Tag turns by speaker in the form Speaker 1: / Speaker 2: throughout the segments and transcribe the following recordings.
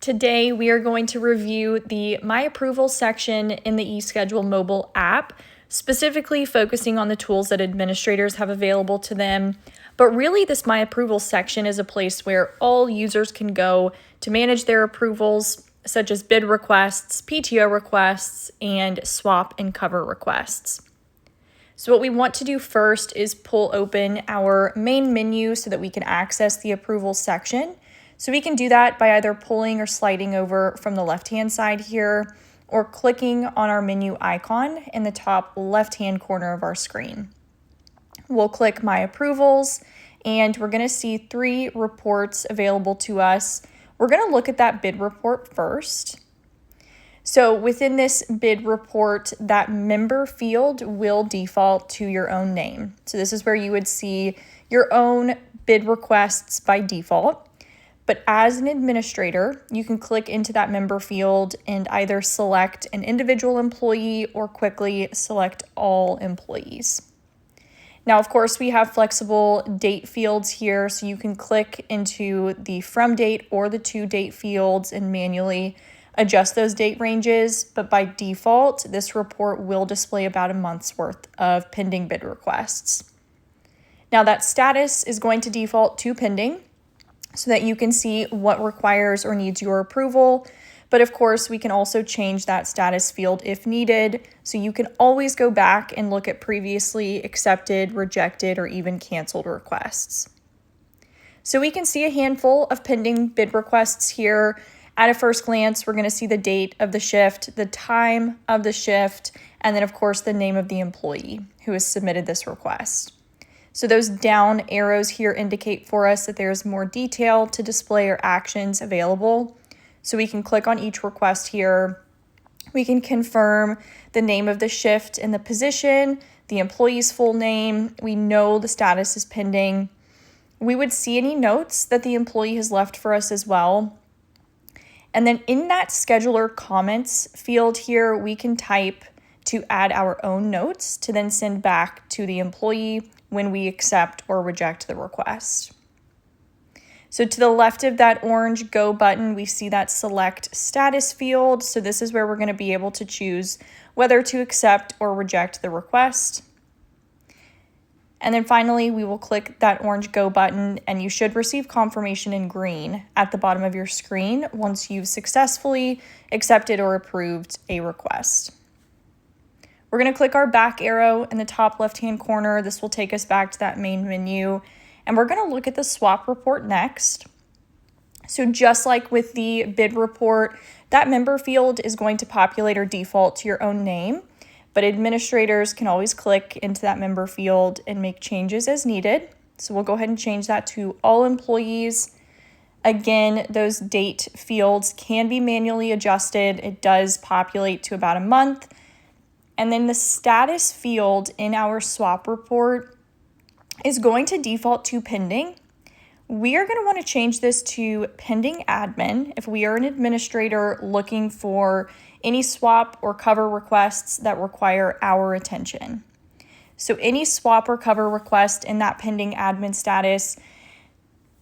Speaker 1: Today, we are going to review the My Approval section in the eSchedule mobile app, specifically focusing on the tools that administrators have available to them. But really, this My Approval section is a place where all users can go to manage their approvals, such as bid requests, PTO requests, and swap and cover requests. So what we want to do first is pull open our main menu so that we can access the approval section. So we can do that by either pulling or sliding over from the left-hand side here, or clicking on our menu icon in the top left-hand corner of our screen. We'll click My Approvals, and we're going to see 3 reports available to us. We're going to look at that bid report first. So within this bid report, that member field will default to your own name. So this is where you would see your own bid requests by default. But as an administrator, you can click into that member field and either select an individual employee or quickly select all employees. Now, of course, we have flexible date fields here, so you can click into the from date or the to date fields and manually adjust those date ranges. But by default, this report will display about a month's worth of pending bid requests. Now, that status is going to default to pending, so that you can see what requires or needs your approval. But of course, we can also change that status field if needed, so you can always go back and look at previously accepted, rejected, or even canceled requests. So we can see a handful of pending bid requests here. At a first glance, we're going to see the date of the shift, the time of the shift, and then of course the name of the employee who has submitted this request. So those down arrows here indicate for us that there's more detail to display or actions available. So we can click on each request here. We can confirm the name of the shift and the position, the employee's full name. We know the status is pending. We would see any notes that the employee has left for us as well. And then in that scheduler comments field here, we can type to add our own notes to then send back to the employee when we accept or reject the request. So to the left of that orange Go button, we see that Select Status field. So this is where we're going to be able to choose whether to accept or reject the request. And then finally, we will click that orange Go button, and you should receive confirmation in green at the bottom of your screen once you've successfully accepted or approved a request. We're going to click our back arrow in the top left-hand corner. This will take us back to that main menu, and we're going to look at the swap report next. So just like with the bid report, that member field is going to populate or default to your own name, but administrators can always click into that member field and make changes as needed. So we'll go ahead and change that to all employees. Again, those date fields can be manually adjusted. It does populate to about a month. And then the status field in our swap report is going to default to pending. We are going to want to change this to pending admin if we are an administrator looking for any swap or cover requests that require our attention. So any swap or cover request in that pending admin status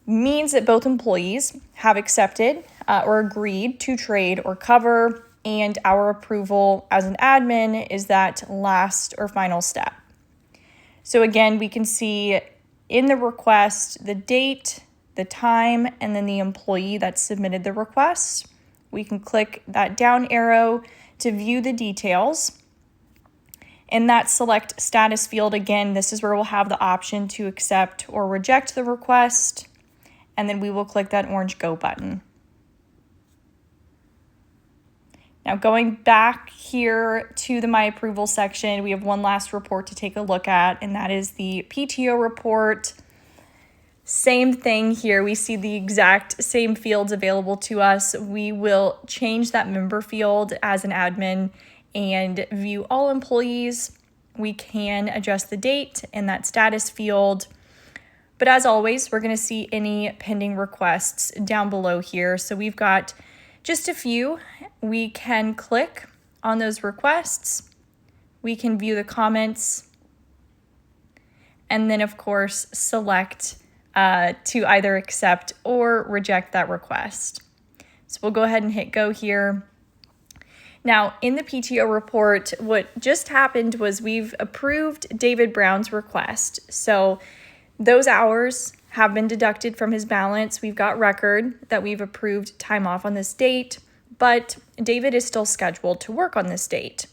Speaker 1: means that both employees have accepted or agreed to trade or cover, and our approval as an admin is that last or final step. So again, we can see in the request the date, the time, and then the employee that submitted the request. We can click that down arrow to view the details. In that Select Status field, again, this is where we'll have the option to accept or reject the request, and then we will click that orange Go button. Now going back here to the My Approval section, we have one last report to take a look at, and that is the PTO report. Same thing here. We see the exact same fields available to us. We will change that member field as an admin and view all employees. We can adjust the date in that status field. But as always, we're going to see any pending requests down below here. So we've got just a few. We can click on those requests. We can view the comments. And then, of course, select to either accept or reject that request. So we'll go ahead and hit go here. Now, in the PTO report, what just happened was we've approved David Brown's request. So those hours have been deducted from his balance. We've got record that we've approved time off on this date, but David is still scheduled to work on this date.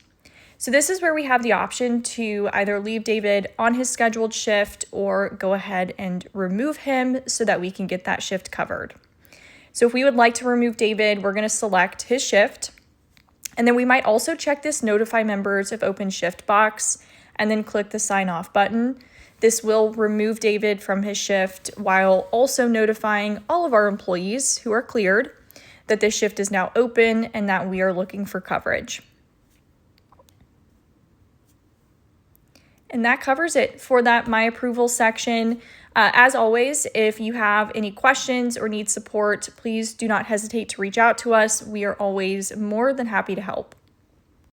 Speaker 1: So this is where we have the option to either leave David on his scheduled shift or go ahead and remove him so that we can get that shift covered. So if we would like to remove David, we're going to select his shift. And then we might also check this notify members of open shift box and then click the sign off button. This will remove David from his shift while also notifying all of our employees who are cleared that this shift is now open and that we are looking for coverage. And that covers it for that My Approval section. As always, if you have any questions or need support, please do not hesitate to reach out to us. We are always more than happy to help.